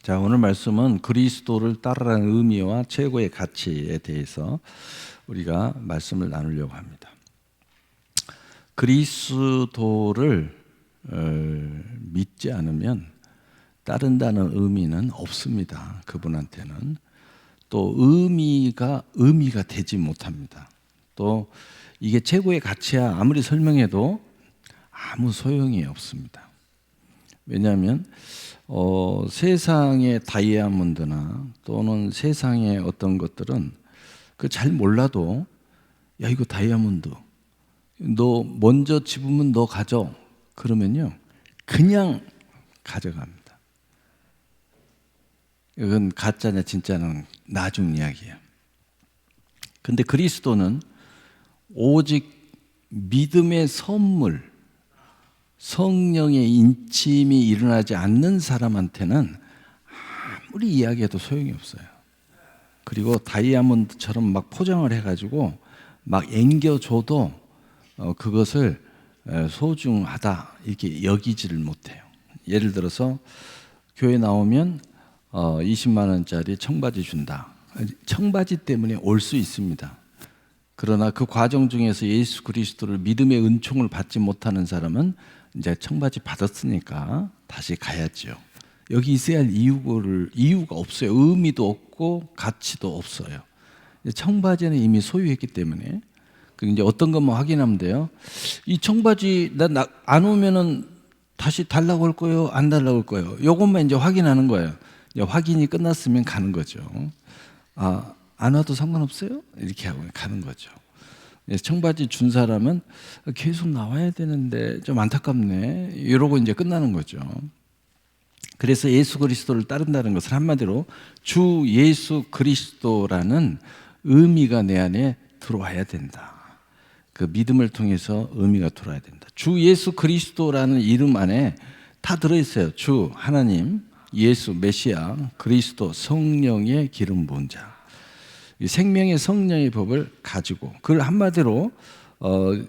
자, 오늘 말씀은 그리스도를 따르라는 의미와 최고의 가치에 대해서 우리가 말씀을 나누려고 합니다. 그리스도를 믿지 않으면 따른다는 의미는 없습니다. 그분한테는 또 의미가 되지 못합니다. 또 이게 최고의 가치야 아무리 설명해도 아무 소용이 없습니다. 왜냐하면 세상의 다이아몬드나 또는 세상의 어떤 것들은 그 잘 몰라도 야 이거 다이아몬드 너 먼저 집으면 너 가져 그러면요 그냥 가져갑니다. 이건 가짜냐 진짜는 나중 이야기예요. 근데 그리스도는 오직 믿음의 선물, 성령의 인침이 일어나지 않는 사람한테는 아무리 이야기해도 소용이 없어요. 그리고 다이아몬드처럼 막 포장을 해가지고 막 앵겨줘도 그것을 소중하다 이렇게 여기지를 못해요. 예를 들어서 교회 나오면 20만 원짜리 청바지 준다. 청바지 때문에 올 수 있습니다. 그러나 그 과정 중에서 예수 그리스도를 믿음의 은총을 받지 못하는 사람은 이제 청바지 받았으니까 다시 가야죠. 여기 있어야 할 이유가 없어요. 의미도 없고 가치도 없어요. 청바지는 이미 소유했기 때문에 이제 어떤 것만 확인하면 돼요. 이 청바지 나 안 오면은 다시 달라고 할 거예요, 안 달라고 할 거예요. 이것만 이제 확인하는 거예요. 이제 확인이 끝났으면 가는 거죠. 안 와도 상관없어요? 이렇게 하고 가는 거죠. 청바지 준 사람은 계속 나와야 되는데 좀 안타깝네 이러고 이제 끝나는 거죠. 그래서 예수 그리스도를 따른다는 것은 한마디로 주 예수 그리스도라는 의미가 내 안에 들어와야 된다. 그 믿음을 통해서 의미가 들어와야 된다. 주 예수 그리스도라는 이름 안에 다 들어있어요. 주 하나님, 예수 메시아, 그리스도 성령의 기름 부은 자. 생명의 성령의 법을 가지고 그걸 한마디로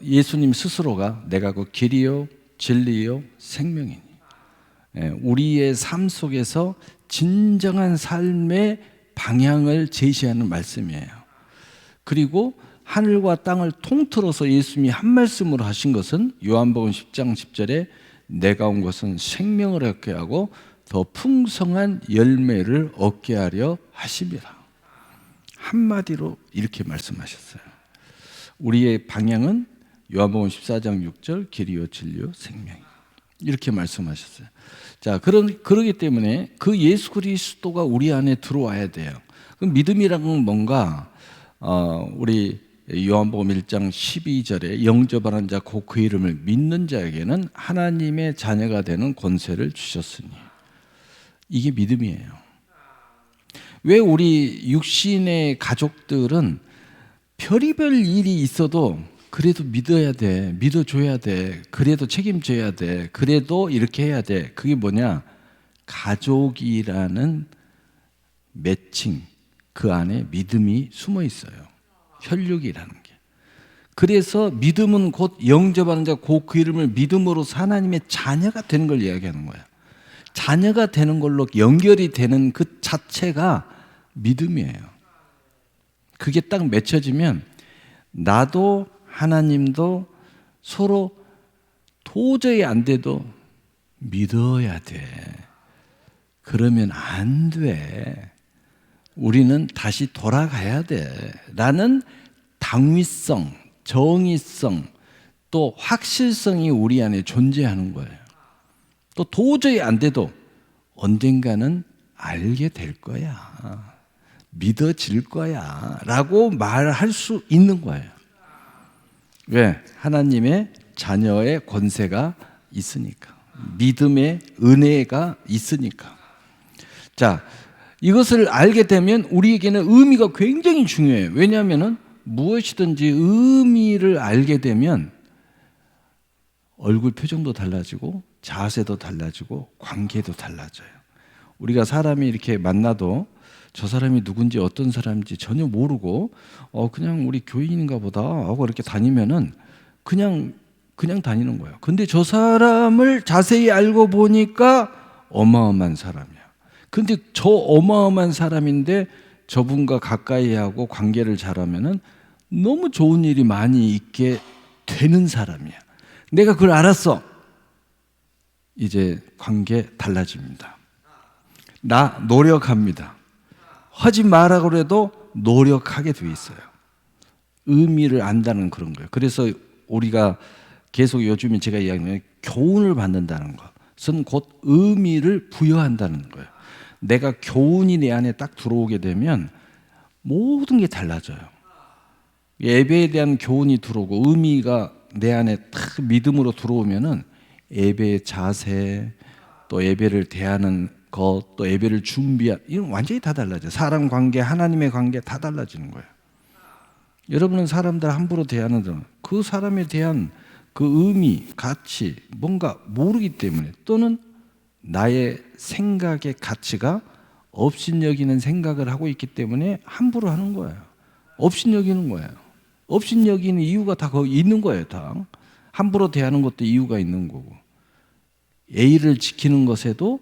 예수님 스스로가 내가 그 길이요 진리요 생명이니 우리의 삶 속에서 진정한 삶의 방향을 제시하는 말씀이에요. 그리고 하늘과 땅을 통틀어서 예수님이 한 말씀으로 하신 것은 요한복음 10장 10절에 내가 온 것은 생명을 얻게 하고 더 풍성한 열매를 얻게 하려 하심이라. 한마디로 이렇게 말씀하셨어요. 우리의 방향은 요한복음 14장 6절 길이요 진리요 생명 이렇게 말씀하셨어요. 자, 그러기 때문에 그 예수 그리스도가 우리 안에 들어와야 돼요. 그 믿음이란 건 뭔가 우리 요한복음 1장 12절에 영접하는 자 곧 그 이름을 믿는 자에게는 하나님의 자녀가 되는 권세를 주셨으니 이게 믿음이에요. 왜 우리 육신의 가족들은 별의별 일이 있어도 그래도 믿어야 돼, 믿어줘야 돼, 그래도 책임져야 돼, 그래도 이렇게 해야 돼. 그게 뭐냐? 가족이라는 매칭, 그 안에 믿음이 숨어 있어요. 혈육이라는 게. 그래서 믿음은 곧 영접하는 자 곧 그 이름을 믿음으로 하나님의 자녀가 되는 걸 이야기하는 거예요. 자녀가 되는 걸로 연결이 되는 그 자체가 믿음이에요. 그게 딱 맺혀지면 나도 하나님도 서로 도저히 안 돼도 믿어야 돼. 그러면 안 돼. 우리는 다시 돌아가야 돼. 라는 당위성, 정의성, 또 확실성이 우리 안에 존재하는 거예요. 또 도저히 안 돼도 언젠가는 알게 될 거야. 믿어질 거야. 라고 말할 수 있는 거예요. 왜? 하나님의 자녀의 권세가 있으니까. 믿음의 은혜가 있으니까. 자, 이것을 알게 되면 우리에게는 의미가 굉장히 중요해요. 왜냐하면 무엇이든지 의미를 알게 되면 얼굴 표정도 달라지고 자세도 달라지고 관계도 달라져요. 우리가 사람이 이렇게 만나도 저 사람이 누군지 어떤 사람인지 전혀 모르고 그냥 우리 교인인가 보다 하고 이렇게 다니면은 그냥 다니는 거예요. 근데 저 사람을 자세히 알고 보니까 어마어마한 사람이야. 근데 저 어마어마한 사람인데 저분과 가까이 하고 관계를 잘하면은 너무 좋은 일이 많이 있게 되는 사람이야. 내가 그걸 알았어. 이제 관계 달라집니다. 나 노력합니다. 하지 마라고 그래도 노력하게 돼 있어요. 의미를 안다는 그런 거예요. 그래서 우리가 계속 요즘에 제가 이야기하는 교훈을 받는다는 것은 곧 의미를 부여한다는 거예요. 내가 교훈이 내 안에 딱 들어오게 되면 모든 게 달라져요. 예배에 대한 교훈이 들어오고 의미가 내 안에 딱 믿음으로 들어오면은 예배의 자세, 또 예배를 대하는 것, 또 예배를 준비한, 이건 완전히 다 달라져요. 사람 관계, 하나님의 관계 다 달라지는 거예요. 여러분은 사람들 함부로 대하는 그 사람에 대한 그 의미, 가치, 뭔가 모르기 때문에, 또는 나의 생각의 가치가 업신여기는 생각을 하고 있기 때문에 함부로 하는 거예요. 업신여기는 거예요. 업신여기는 이유가 다 거기 있는 거예요. 다 함부로 대하는 것도 이유가 있는 거고, 예의를 지키는 것에도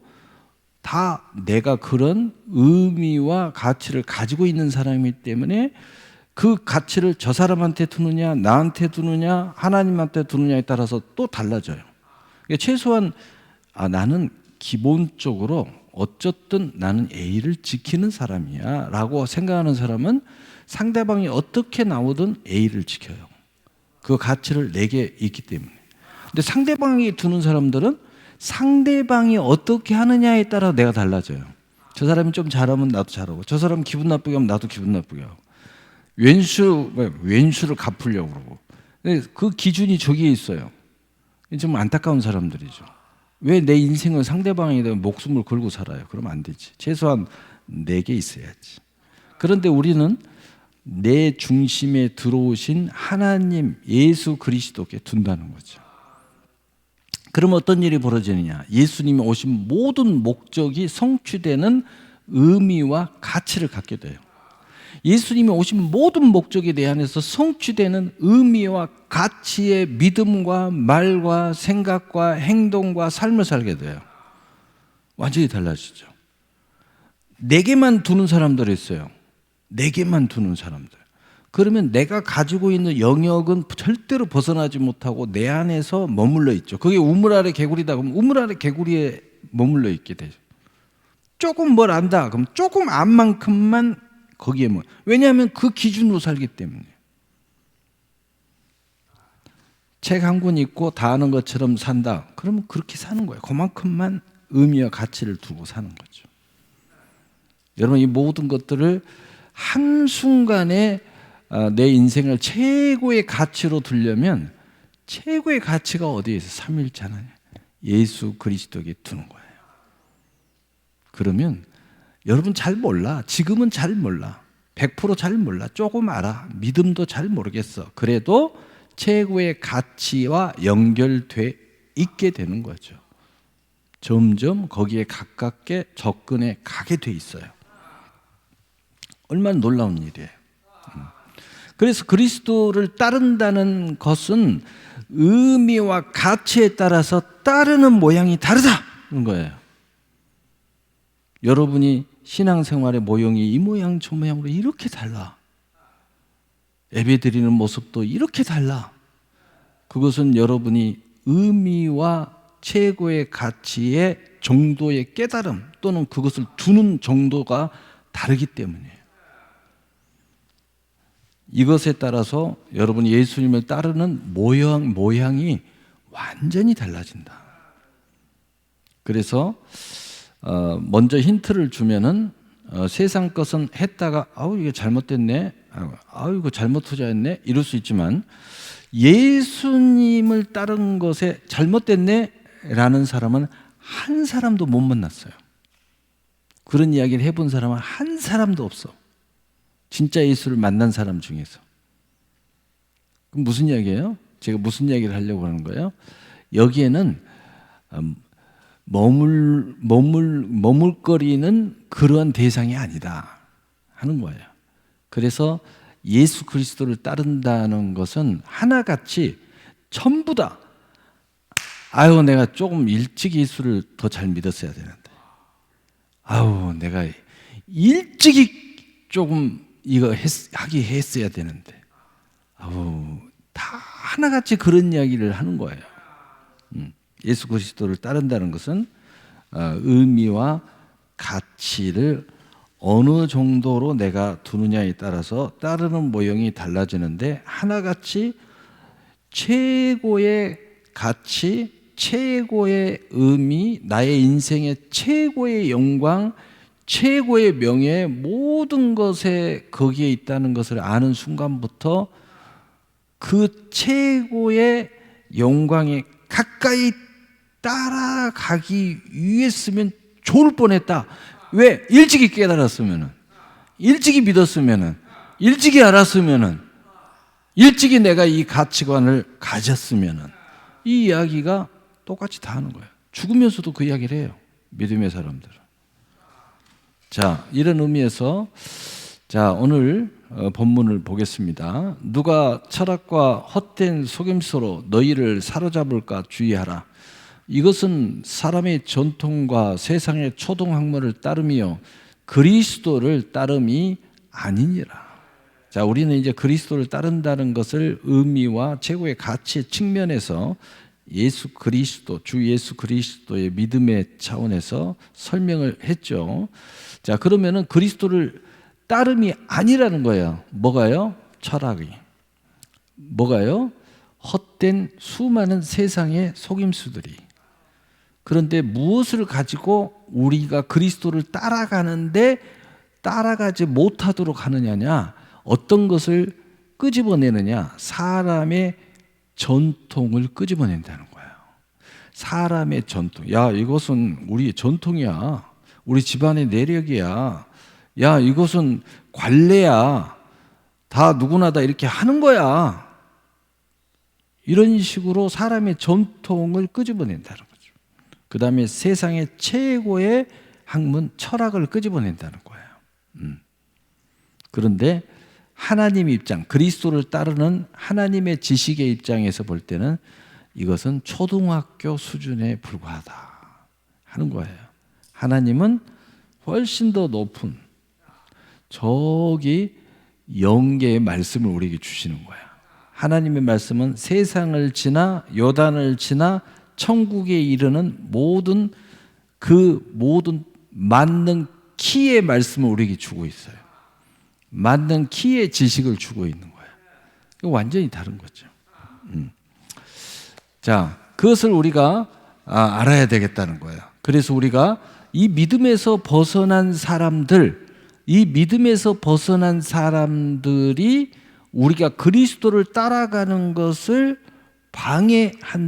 다 내가 그런 의미와 가치를 가지고 있는 사람이기 때문에 그 가치를 저 사람한테 두느냐, 나한테 두느냐, 하나님한테 두느냐에 따라서 또 달라져요. 그러니까 최소한 나는 기본적으로 어쨌든 나는 예의를 지키는 사람이야 라고 생각하는 사람은 상대방이 어떻게 나오든 예의를 지켜요. 그 가치를 내게 있기 때문에. 근데 상대방이 두는 사람들은 상대방이 어떻게 하느냐에 따라 내가 달라져요. 저 사람이 좀 잘하면 나도 잘하고, 저 사람 기분 나쁘게 하면 나도 기분 나쁘게 하고, 왼수를 갚으려고 그러고. 그 기준이 저기에 있어요. 좀 안타까운 사람들이죠. 왜 내 인생을 상대방에 대한 목숨을 걸고 살아요? 그러면 안 되지. 최소한 내게 있어야지. 그런데 우리는 내 중심에 들어오신 하나님 예수 그리스도께 둔다는 거죠. 그럼 어떤 일이 벌어지느냐? 예수님이 오신 모든 목적이 성취되는 의미와 가치를 갖게 돼요. 예수님이 오신 모든 목적에 대해서 성취되는 의미와 가치의 믿음과 말과 생각과 행동과 삶을 살게 돼요. 완전히 달라지죠. 내게만 두는 사람들이 있어요. 내게만 두는 사람들. 그러면 내가 가지고 있는 영역은 절대로 벗어나지 못하고 내 안에서 머물러 있죠. 그게 우물 아래 개구리다 그러면 우물 아래 개구리에 머물러 있게 되죠. 조금 뭘 안다 그럼 조금 안 만큼만 거기에 왜냐하면 그 기준으로 살기 때문에. 책 한 권 읽고 다 아는 것처럼 산다. 그러면 그렇게 사는 거예요. 그만큼만 의미와 가치를 두고 사는 거죠. 여러분 이 모든 것들을 한순간에 내 인생을 최고의 가치로 두려면 최고의 가치가 어디에 있어요? 삼위일체하나님 예수 그리스도에게 두는 거예요. 그러면 여러분 잘 몰라. 지금은 잘 몰라. 100% 잘 몰라. 조금 알아. 믿음도 잘 모르겠어. 그래도 최고의 가치와 연결돼 있게 되는 거죠. 점점 거기에 가깝게 접근해 가게 돼 있어요. 얼마나 놀라운 일이에요. 그래서 그리스도를 따른다는 것은 의미와 가치에 따라서 따르는 모양이 다르다는 거예요. 여러분이 신앙생활의 모형이 이 모양 저 모양으로 이렇게 달라. 예배 드리는 모습도 이렇게 달라. 그것은 여러분이 의미와 최고의 가치의 정도의 깨달음 또는 그것을 두는 정도가 다르기 때문이에요. 이것에 따라서 여러분이 예수님을 따르는 모양이 완전히 달라진다. 그래서 먼저 힌트를 주면은 세상 것은 했다가 이거 잘못됐네, 이거 잘못 투자했네 이럴 수 있지만 예수님을 따른 것에 잘못됐네 라는 사람은 한 사람도 못 만났어요. 그런 이야기를 해본 사람은 한 사람도 없어. 진짜 예수를 만난 사람 중에서. 그럼 무슨 이야기예요? 제가 무슨 이야기를 하려고 하는 거예요? 여기에는 머물거리는 그러한 대상이 아니다 하는 거예요. 그래서 예수 그리스도를 따른다는 것은 하나같이 전부 다 내가 조금 일찍 예수를 더 잘 믿었어야 되는데, 아우 내가 일찍이 조금 이거 하기 했어야 되는데 아우 다 하나같이 그런 이야기를 하는 거예요. 예수 그리스도를 따른다는 것은 의미와 가치를 어느 정도로 내가 두느냐에 따라서 따르는 모형이 달라지는데 하나같이 최고의 가치, 최고의 의미, 나의 인생의 최고의 영광, 최고의 명예, 모든 것에 거기에 있다는 것을 아는 순간부터 그 최고의 영광에 가까이 따라가기 위했으면 좋을 뻔했다. 왜? 일찍이 깨달았으면은, 일찍이 믿었으면은, 일찍이 알았으면은, 일찍이 내가 이 가치관을 가졌으면은 이 이야기가 똑같이 다 하는 거예요. 죽으면서도 그 이야기를 해요. 믿음의 사람들은. 자, 이런 의미에서 자, 오늘 본문을 보겠습니다. 누가 철학과 헛된 속임수로 너희를 사로잡을까 주의하라. 이것은 사람의 전통과 세상의 초등학문을 따름이요 그리스도를 따름이 아니니라. 자, 우리는 이제 그리스도를 따른다는 것을 의미와 최고의 가치 측면에서 예수 그리스도, 주 예수 그리스도의 믿음의 차원에서 설명을 했죠. 자, 그러면은 그리스도를 따름이 아니라는 거예요. 뭐가요? 철학이. 뭐가요? 헛된 수많은 세상의 속임수들이. 그런데 무엇을 가지고 우리가 그리스도를 따라가는데 따라가지 못하도록 하느냐냐? 어떤 것을 끄집어내느냐? 사람의 전통을 끄집어낸다는 거예요. 사람의 전통. 야, 이것은 우리 전통이야. 우리 집안의 내력이야. 야, 이것은 관례야. 다 누구나 다 이렇게 하는 거야. 이런 식으로 사람의 전통을 끄집어낸다는 거죠. 그 다음에 세상의 최고의 학문, 철학을 끄집어낸다는 거예요. 그런데 하나님 입장, 그리스도를 따르는 하나님의 지식의 입장에서 볼 때는 이것은 초등학교 수준에 불과하다 하는 거예요. 하나님은 훨씬 더 높은 저기 영계의 말씀을 우리에게 주시는 거야. 하나님의 말씀은 세상을 지나 요단을 지나 천국에 이르는 모든 그 모든 맞는 키의 말씀을 우리에게 주고 있어요. 맞는 키의 지식을 주고 있는 거예요. 이거 완전히 다른 거죠. 자, 그것을 우리가 알아야 되겠다는 거예요. 그래서 우리가 이 믿음에서 벗어난 사람들, 이 믿음에서 벗어난 사람들이 우리가 그리스도를 따라가는 것을 방해하는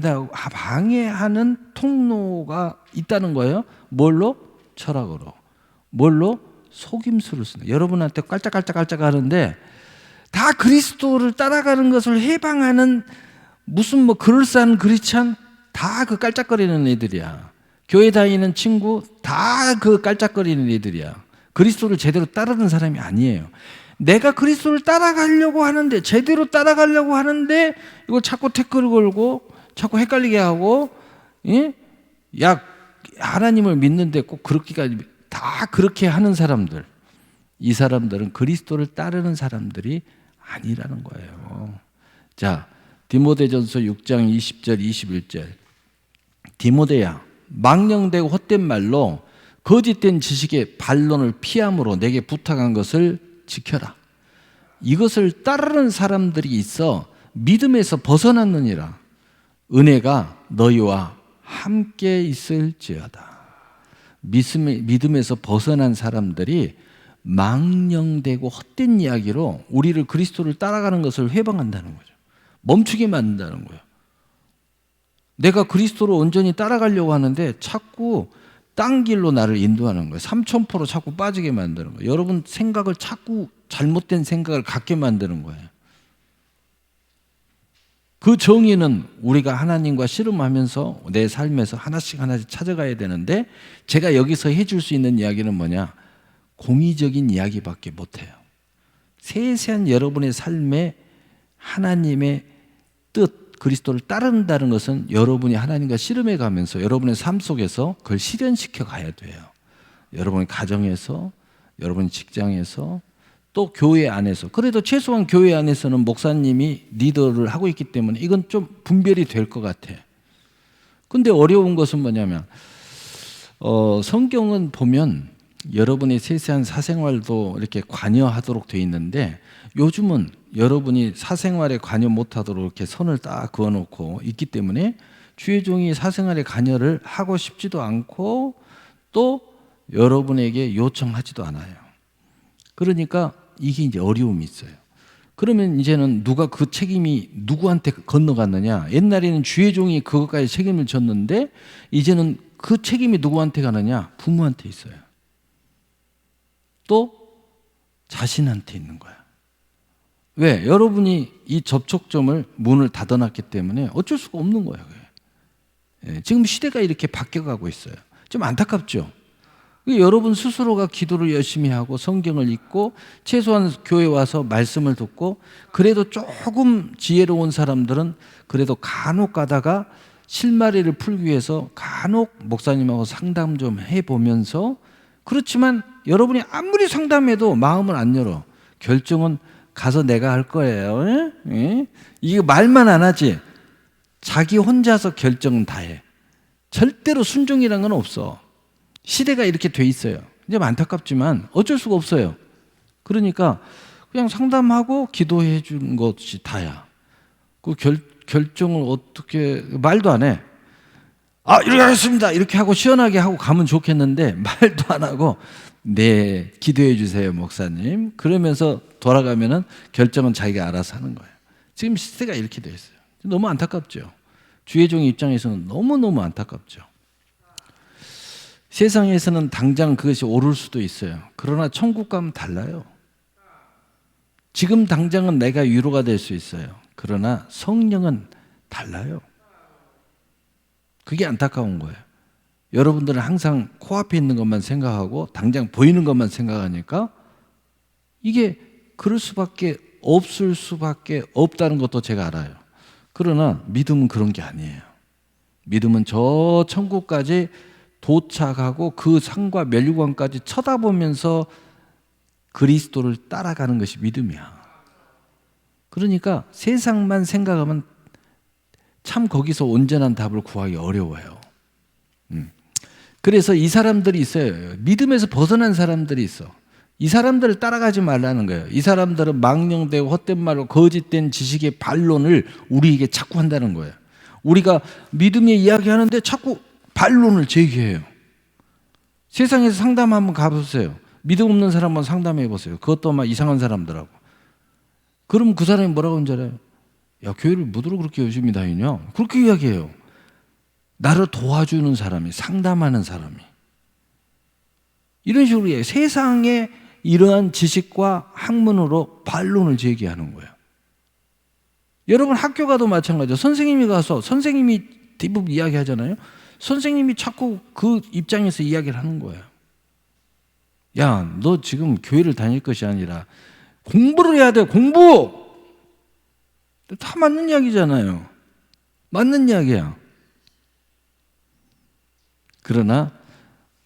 통로가 있다는 거예요. 뭘로? 철학으로. 뭘로? 속임수를 쓰는. 여러분한테 깔짝깔짝 하는데 다 그리스도를 따라가는 것을 해방하는 무슨 뭐 그럴싸한 그리스찬 다 그 깔짝거리는 애들이야. 교회 다니는 친구 다 그 깔짝거리는 애들이야. 그리스도를 제대로 따르는 사람이 아니에요. 내가 그리스도를 따라가려고 하는데 제대로 따라가려고 하는데 이걸 자꾸 태클을 걸고 자꾸 헷갈리게 하고 야 하나님을 믿는데 꼭 그렇게까지 다 그렇게 하는 사람들, 이 사람들은 그리스도를 따르는 사람들이 아니라는 거예요. 자, 디모데전서 6장 20절 21절. 디모데야, 망령되고 헛된 말로 거짓된 지식의 반론을 피함으로 내게 부탁한 것을 지켜라. 이것을 따르는 사람들이 있어 믿음에서 벗어났느니라. 은혜가 너희와 함께 있을지어다. 믿음에서 벗어난 사람들이 망령되고 헛된 이야기로 우리를 그리스도를 따라가는 것을 회방한다는 거죠. 멈추게 만든다는 거예요. 내가 그리스도를 온전히 따라가려고 하는데 자꾸 딴 길로 나를 인도하는 거예요. 삼천포로 자꾸 빠지게 만드는 거예요. 여러분 생각을 자꾸 잘못된 생각을 갖게 만드는 거예요. 그 정의는 우리가 하나님과 씨름하면서 내 삶에서 하나씩 찾아가야 되는데 제가 여기서 해줄 수 있는 이야기는 뭐냐? 공의적인 이야기밖에 못해요. 세세한 여러분의 삶에 하나님의 뜻, 그리스도를 따른다는 것은 여러분이 하나님과 씨름해 가면서 여러분의 삶 속에서 그걸 실현시켜 가야 돼요. 여러분의 가정에서, 여러분 직장에서, 또 교회 안에서, 그래도 최소한 교회 안에서는 목사님이 리더를 하고 있기 때문에 이건 좀 분별이 될 것 같아. 근데 어려운 것은 뭐냐면 성경은 보면 여러분의 세세한 사생활도 이렇게 관여하도록 되어 있는데, 요즘은 여러분이 사생활에 관여 못하도록 이렇게 선을 딱 그어놓고 있기 때문에 주의 종이 사생활에 관여를 하고 싶지도 않고 또 여러분에게 요청하지도 않아요. 그러니까 이게 이제 어려움이 있어요. 그러면 이제는 누가 그 책임이 누구한테 건너갔느냐? 옛날에는 주의 종이 그것까지 책임을 졌는데 이제는 그 책임이 누구한테 가느냐? 부모한테 있어요. 또 자신한테 있는 거야. 왜? 여러분이 이 접촉점을 문을 닫아놨기 때문에 어쩔 수가 없는 거예요. 지금 시대가 이렇게 바뀌어가고 있어요. 좀 안타깝죠? 여러분 스스로가 기도를 열심히 하고 성경을 읽고 최소한 교회 와서 말씀을 듣고, 그래도 조금 지혜로운 사람들은 그래도 간혹 가다가 실마리를 풀기 위해서 간혹 목사님하고 상담 좀 해보면서, 그렇지만 여러분이 아무리 상담해도 마음을 안 열어. 결정은 가서 내가 할 거예요. 예? 이게 말만 안 하지 자기 혼자서 결정은 다 해. 절대로 순종이라는 건 없어. 시대가 이렇게 돼 있어요. 이제 안타깝지만 어쩔 수가 없어요. 그러니까 그냥 상담하고 기도해 준 것이 다야. 그 결정을 어떻게, 말도 안 해. 이렇게 하겠습니다 이렇게 하고 시원하게 하고 가면 좋겠는데 말도 안 하고 네 기도해 주세요 목사님 그러면서 돌아가면은 결정은 자기가 알아서 하는 거예요. 지금 시대가 이렇게 돼 있어요. 너무 안타깝죠. 주의 종의 입장에서는 너무너무 안타깝죠. 세상에서는 당장 그것이 옳을 수도 있어요. 그러나 천국 가면 달라요. 지금 당장은 내가 위로가 될 수 있어요. 그러나 성령은 달라요. 그게 안타까운 거예요. 여러분들은 항상 코앞에 있는 것만 생각하고 당장 보이는 것만 생각하니까 이게 그럴 수밖에 없을 수밖에 없다는 것도 제가 알아요. 그러나 믿음은 그런 게 아니에요. 믿음은 저 천국까지 도착하고 그 상과 멸류관까지 쳐다보면서 그리스도를 따라가는 것이 믿음이야. 그러니까 세상만 생각하면 참 거기서 온전한 답을 구하기 어려워요. 그래서 이 사람들이 있어요. 믿음에서 벗어난 사람들이 있어. 이 사람들을 따라가지 말라는 거예요. 이 사람들은 망령되고 헛된 말로 거짓된 지식의 반론을 우리에게 자꾸 한다는 거예요. 우리가 믿음의 이야기하는데 자꾸 반론을 제기해요. 세상에서 상담 한번 가보세요. 믿음 없는 사람 한번 상담해 보세요. 그것도 막 이상한 사람들하고. 그럼 그 사람이 뭐라고 하는 줄 알아요? 야, 교회를 뭐더러 그렇게 열심히 다니냐? 그렇게 이야기해요. 나를 도와주는 사람이, 상담하는 사람이. 이런 식으로 이야기해요. 세상에 이러한 지식과 학문으로 반론을 제기하는 거예요. 여러분 학교 가도 마찬가지죠. 선생님이 가서 선생님이 대부분 이야기하잖아요. 선생님이 자꾸 그 입장에서 이야기를 하는 거예요. 야, 너 지금 교회를 다닐 것이 아니라 공부를 해야 돼. 공부! 다 맞는 이야기잖아요. 맞는 이야기야. 그러나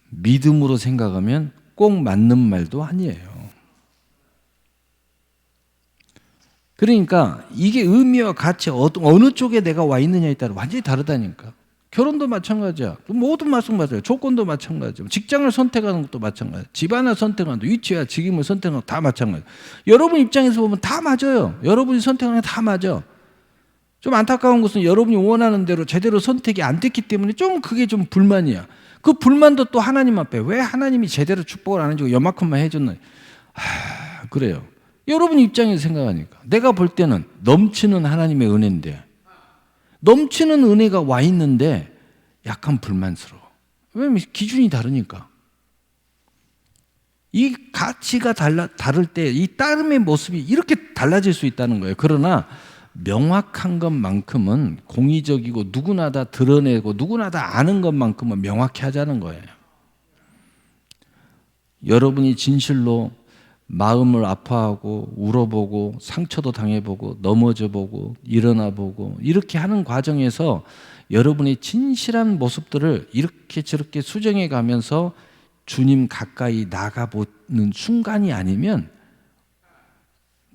믿음으로 생각하면 꼭 맞는 말도 아니에요. 그러니까 이게 의미와 가치 어느 쪽에 내가 와 있느냐에 따라 완전히 다르다니까. 결혼도 마찬가지야. 모든 마찬가지야. 조건도 마찬가지야. 직장을 선택하는 것도 마찬가지야. 집안을 선택하는 것도, 위치와 직임을 선택하는 것도 다 마찬가지야. 여러분 입장에서 보면 다 맞아요. 여러분이 선택하는 게 다 맞아. 좀 안타까운 것은 여러분이 원하는 대로 제대로 선택이 안 됐기 때문에 좀 그게 좀 불만이야. 그 불만도 또 하나님 앞에 왜 하나님이 제대로 축복을 안 해주고 요만큼만 해줬나. 그래요. 여러분 입장에서 생각하니까 내가 볼 때는 넘치는 하나님의 은혜인데, 넘치는 은혜가 와 있는데 약간 불만스러워. 왜냐면 기준이 다르니까. 이 가치가 다를 때 이 따름의 모습이 이렇게 달라질 수 있다는 거예요. 그러나 명확한 것만큼은 공의적이고 누구나 다 드러내고 누구나 다 아는 것만큼은 명확히 하자는 거예요. 여러분이 진실로 마음을 아파하고 울어보고 상처도 당해보고 넘어져보고 일어나보고 이렇게 하는 과정에서 여러분의 진실한 모습들을 이렇게 저렇게 수정해 가면서 주님 가까이 나가보는 순간이 아니면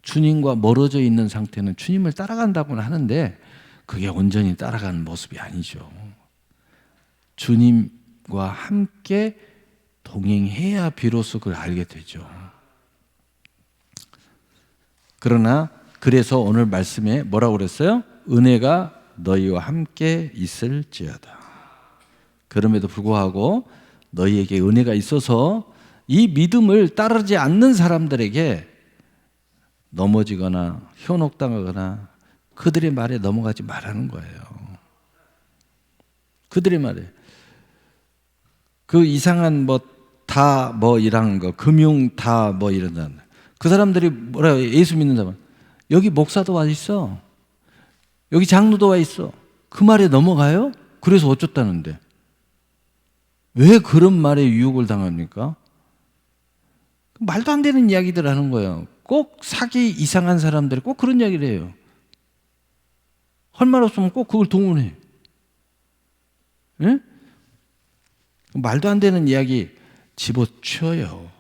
주님과 멀어져 있는 상태는 주님을 따라간다고는 하는데 그게 온전히 따라가는 모습이 아니죠. 주님과 함께 동행해야 비로소 그걸 알게 되죠. 그러나 그래서 오늘 말씀에 뭐라고 그랬어요? 은혜가 너희와 함께 있을지어다. 그럼에도 불구하고 너희에게 은혜가 있어서 이 믿음을 따르지 않는 사람들에게 넘어지거나 현혹당하거나 그들의 말에 넘어가지 말라는 거예요. 그들의 말에. 그 이상한 이런 거, 금융 이런다. 그 사람들이 뭐라 예수 믿는 사람. 여기 목사도 와 있어. 여기 장로도 와 있어. 그 말에 넘어가요? 그래서 어쩌다는데. 왜 그런 말에 유혹을 당합니까? 말도 안 되는 이야기들 하는 거예요. 꼭 사기 이상한 사람들이 꼭 그런 이야기를 해요. 할 말 없으면 꼭 그걸 동원해. 예? 말도 안 되는 이야기 집어치워요.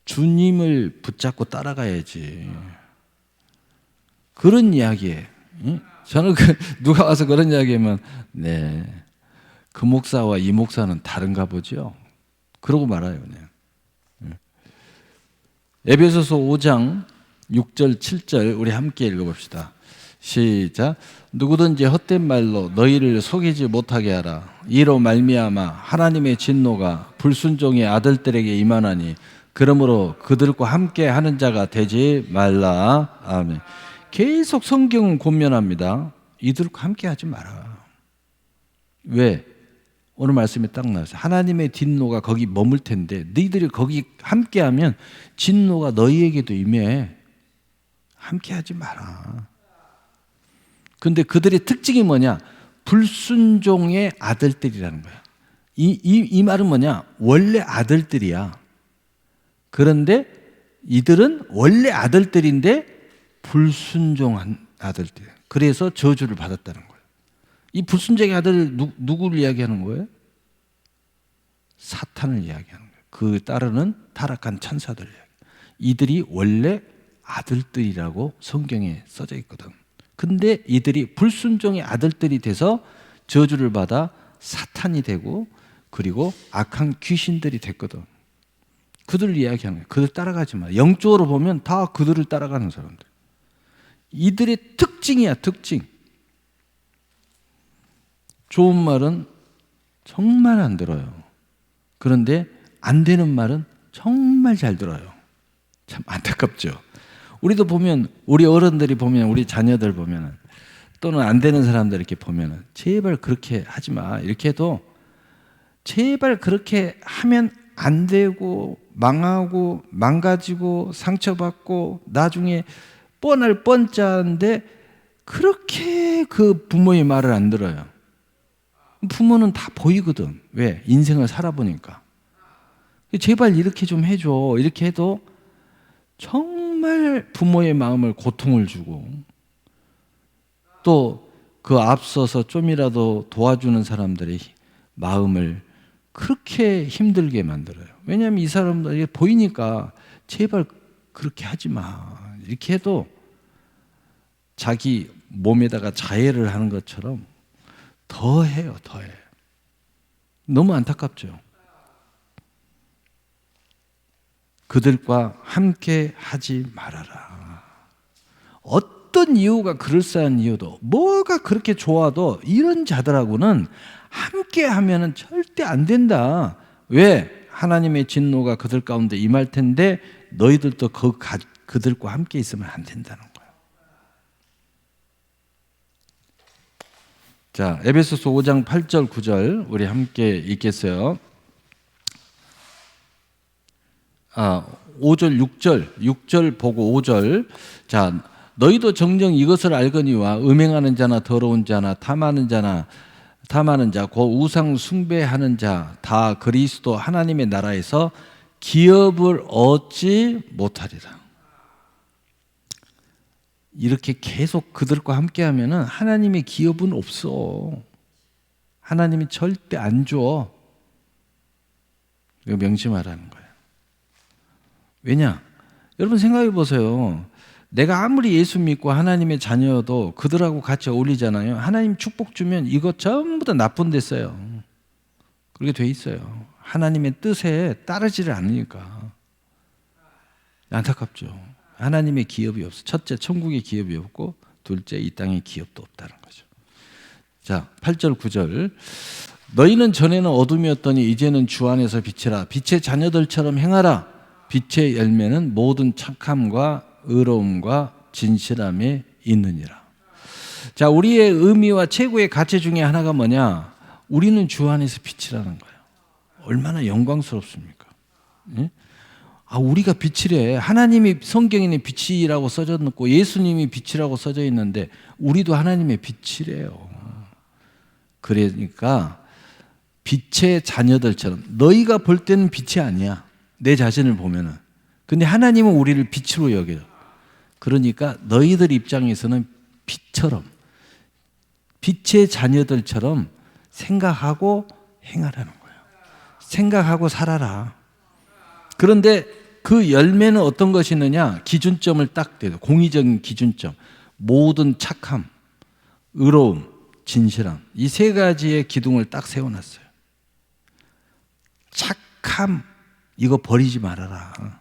주님을 붙잡고 따라가야지. 그런 이야기에 저는 누가 와서 그런 이야기하면 네, 그 목사와 이 목사는 다른가 보죠. 그러고 말아요. 그냥. 에베소서 5장 6절 7절 우리 함께 읽어봅시다. 시작. 누구든지 헛된 말로 너희를 속이지 못하게 하라. 이로 말미암아 하나님의 진노가 불순종의 아들들에게 임하나니 그러므로 그들과 함께 하는 자가 되지 말라. 아멘. 계속 성경은 권면합니다. 이들과 함께 하지 마라. 왜? 오늘 말씀에 딱 나와서 하나님의 진노가 거기 머물 텐데 너희들이 거기 함께하면 진노가 너희에게도 임해. 함께하지 마라. 근데 그들의 특징이 뭐냐? 불순종의 아들들이라는 거야. 이 말은 뭐냐? 원래 아들들이야. 그런데 이들은 원래 아들들인데 불순종한 아들들. 그래서 저주를 받았다는 거예요. 이 불순종의 아들 누구를 이야기하는 거예요? 사탄을 이야기하는 거예요. 그 따르는 타락한 천사들 이야기. 이들이 원래 아들들이라고 성경에 써져 있거든. 근데 이들이 불순종의 아들들이 돼서 저주를 받아 사탄이 되고 그리고 악한 귀신들이 됐거든. 그들을 이야기하는 거예요. 그들 따라가지 마. 영적으로 보면 다 그들을 따라가는 사람들. 이들의 특징이야, 특징. 좋은 말은 정말 안 들어요. 그런데 안 되는 말은 정말 잘 들어요. 참 안타깝죠. 우리도 보면 우리 어른들이 보면 우리 자녀들 보면 또는 안 되는 사람들 이렇게 보면 제발 그렇게 하지 마 이렇게 해도 제발 그렇게 하면 안 되고 망하고 망가지고 상처받고 나중에 뻔할 뻔짜인데 그렇게 그 부모의 말을 안 들어요. 부모는 다 보이거든. 왜? 인생을 살아보니까. 제발 이렇게 좀 해줘. 이렇게 해도 정말 부모의 마음을 고통을 주고 또 그 앞서서 좀이라도 도와주는 사람들의 마음을 그렇게 힘들게 만들어요. 왜냐하면 이 사람들이 보이니까 제발 그렇게 하지 마. 이렇게 해도 자기 몸에다가 자해를 하는 것처럼 더 해요, 더 해. 너무 안타깝죠. 그들과 함께 하지 말아라. 어떤 이유가 그럴싸한 이유도 뭐가 그렇게 좋아도 이런 자들하고는 함께 하면은 절대 안 된다. 왜? 하나님의 진노가 그들 가운데 임할 텐데 너희들도 그들과 함께 있으면 안 된다는 거예요. 자, 에베소서 5장 8절 9절 우리 함께 읽겠어요. 5절 6절 보고 5절. 자, 너희도 정녕 이것을 알거니와 음행하는 자나 더러운 자나 탐하는 자 곧 우상 숭배하는 자 다 그리스도 하나님의 나라에서 기업을 얻지 못하리라. 이렇게 계속 그들과 함께 하면은 하나님의 기업은 없어. 하나님이 절대 안 줘. 이거 명심하라는 거예요. 왜냐? 여러분 생각해 보세요. 내가 아무리 예수 믿고 하나님의 자녀여도 그들하고 같이 어울리잖아요. 하나님 축복 주면 이거 전부 다 나쁜 데 써요. 그렇게 돼 있어요. 하나님의 뜻에 따르지를 않으니까. 안타깝죠. 하나님의 기업이 없어. 첫째, 천국의 기업이 없고, 둘째, 이 땅의 기업도 없다는 거죠. 자, 8절, 9절. 너희는 전에는 어둠이었더니 이제는 주 안에서 빛이라. 빛의 자녀들처럼 행하라. 빛의 열매는 모든 착함과 의로움과 진실함에 있느니라. 자, 우리의 의미와 최고의 가치 중에 하나가 뭐냐? 우리는 주 안에서 빛이라는 거예요. 얼마나 영광스럽습니까? 예? 우리가 빛이래. 하나님이 성경에는 빛이라고 써져 있고 예수님이 빛이라고 써져 있는데 우리도 하나님의 빛이래요. 그러니까 빛의 자녀들처럼 너희가 볼 때는 빛이 아니야. 내 자신을 보면은. 근데 하나님은 우리를 빛으로 여겨요. 그러니까 너희들 입장에서는 빛처럼, 빛의 자녀들처럼 생각하고 행하라는 거예요. 생각하고 살아라. 그런데 그 열매는 어떤 것이 있느냐? 기준점을 딱 대요. 공의적인 기준점. 모든 착함, 의로움, 진실함. 이 세 가지의 기둥을 딱 세워놨어요. 착함, 이거 버리지 말아라.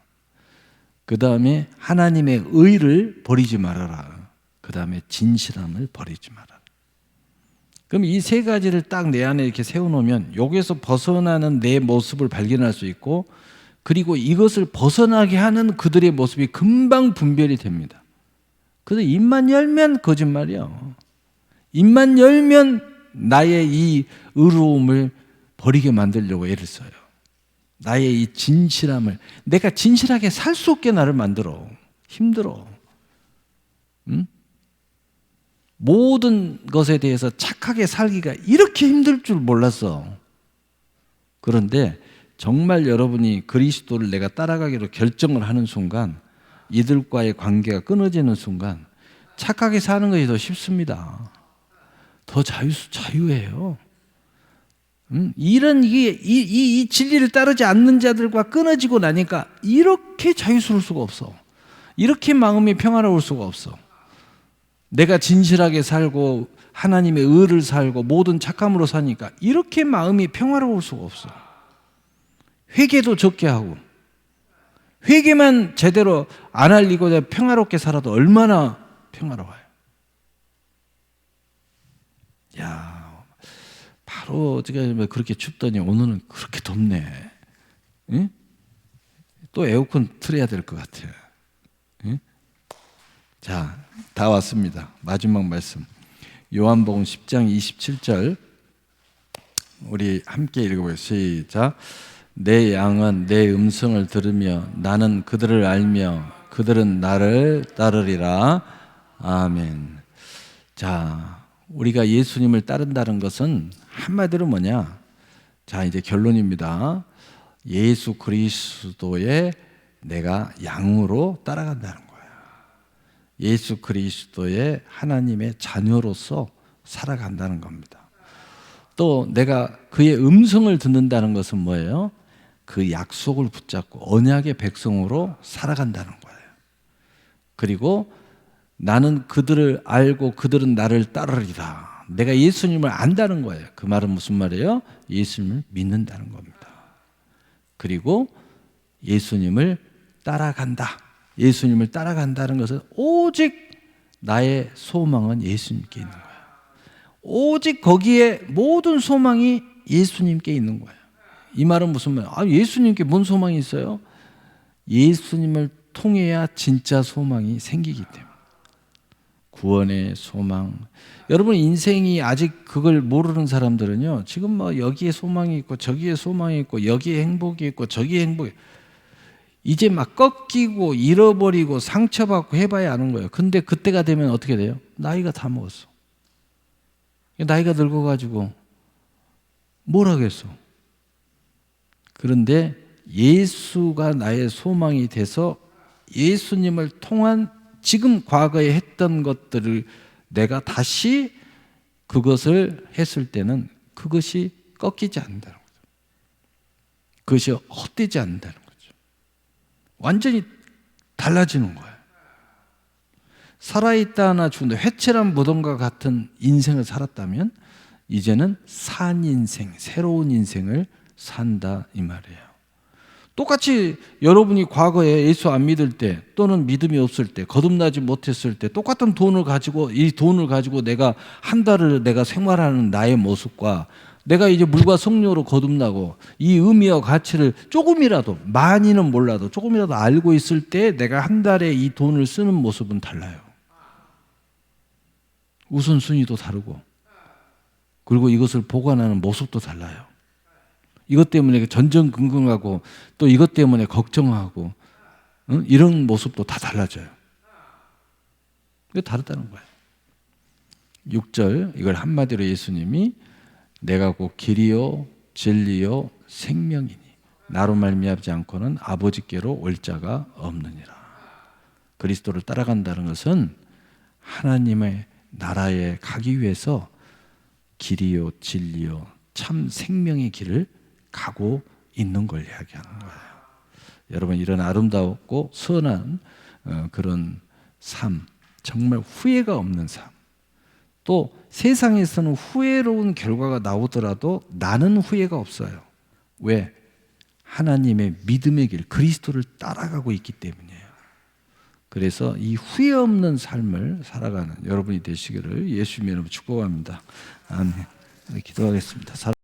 그 다음에 하나님의 의를 버리지 말아라. 그 다음에 진실함을 버리지 말아라. 그럼 이 세 가지를 딱 내 안에 이렇게 세워놓으면 여기에서 벗어나는 내 모습을 발견할 수 있고, 그리고 이것을 벗어나게 하는 그들의 모습이 금방 분별이 됩니다. 그래서 입만 열면 거짓말이요. 입만 열면 나의 이 의로움을 버리게 만들려고 애를 써요. 나의 이 진실함을, 내가 진실하게 살 수 없게 나를 만들어. 힘들어. 응? 모든 것에 대해서 착하게 살기가 이렇게 힘들 줄 몰랐어. 그런데 정말 여러분이 그리스도를 내가 따라가기로 결정을 하는 순간, 이들과의 관계가 끊어지는 순간 착하게 사는 것이 더 쉽습니다. 더 자유예요. 이런 이 진리를 따르지 않는 자들과 끊어지고 나니까 이렇게 자유스러울 수가 없어. 이렇게 마음이 평화로울 수가 없어. 내가 진실하게 살고 하나님의 의를 살고 모든 착함으로 사니까 이렇게 마음이 평화로울 수가 없어. 회개도 적게 하고, 회개만 제대로 안 할리고 평화롭게 살아도 얼마나 평화로워요. 야, 바로 어제가 그렇게 춥더니 오늘은 그렇게 덥네. 응? 또 에어컨 틀어야 될 것 같아요. 응? 자, 다 왔습니다. 마지막 말씀. 요한복음 10장 27절 우리 함께 읽어보겠습니다. 시작. 내 양은 내 음성을 들으며 나는 그들을 알며 그들은 나를 따르리라. 아멘. 자, 우리가 예수님을 따른다는 것은 한마디로 뭐냐? 자, 이제 결론입니다. 예수 그리스도의 내가 양으로 따라간다는 거예요. 예수 그리스도의 하나님의 자녀로서 살아간다는 겁니다. 또 내가 그의 음성을 듣는다는 것은 뭐예요? 그 약속을 붙잡고 언약의 백성으로 살아간다는 거예요. 그리고 나는 그들을 알고 그들은 나를 따르리라. 내가 예수님을 안다는 거예요. 그 말은 무슨 말이에요? 예수님을 믿는다는 겁니다. 그리고 예수님을 따라간다. 예수님을 따라간다는 것은 오직 나의 소망은 예수님께 있는 거예요. 오직 거기에 모든 소망이 예수님께 있는 거예요. 이 말은 무슨 말이에요? 예수님께 뭔 소망이 있어요? 예수님을 통해야 진짜 소망이 생기기 때문에. 구원의 소망. 여러분 인생이 아직 그걸 모르는 사람들은요, 지금 뭐 여기에 소망이 있고 저기에 소망이 있고 여기에 행복이 있고 저기에 행복이, 이제 막 꺾이고 잃어버리고 상처받고 해봐야 아는 거예요. 근데 그때가 되면 어떻게 돼요? 나이가 다 먹었어. 나이가 늙어가지고 뭘 하겠어? 그런데 예수가 나의 소망이 돼서 예수님을 통한 지금 과거에 했던 것들을 내가 다시 그것을 했을 때는 그것이 꺾이지 않는다는 거죠. 그것이 헛되지 않는다는 거죠. 완전히 달라지는 거예요. 살아있다 하나 죽는다. 회칠한 무덤과 같은 인생을 살았다면 이제는 산 인생, 새로운 인생을 산다 이 말이에요. 똑같이 여러분이 과거에 예수 안 믿을 때 또는 믿음이 없을 때 거듭나지 못했을 때 똑같은 돈을 가지고 이 돈을 가지고 내가 한 달을 내가 생활하는 나의 모습과 내가 이제 물과 성령으로 거듭나고 이 의미와 가치를 조금이라도 많이는 몰라도 조금이라도 알고 있을 때 내가 한 달에 이 돈을 쓰는 모습은 달라요. 우선순위도 다르고 그리고 이것을 보관하는 모습도 달라요. 이것 때문에 전전긍긍하고 또 이것 때문에 걱정하고 이런 모습도 다 달라져요. 이게 다르다는 거예요. 6절 이걸 한마디로 예수님이 내가 곧 길이요 진리요 생명이니 나로 말미암지 않고는 아버지께로 올 자가 없느니라. 그리스도를 따라간다는 것은 하나님의 나라에 가기 위해서 길이요 진리요 참 생명의 길을 가고 있는 걸 이야기하는 거예요. 여러분 이런 아름답고 선한 그런 삶, 정말 후회가 없는 삶, 또 세상에서는 후회로운 결과가 나오더라도 나는 후회가 없어요. 왜? 하나님의 믿음의 길, 그리스도를 따라가고 있기 때문이에요. 그래서 이 후회 없는 삶을 살아가는 여러분이 되시기를 예수님의 이름으로 축복합니다. 아멘. 기도하겠습니다.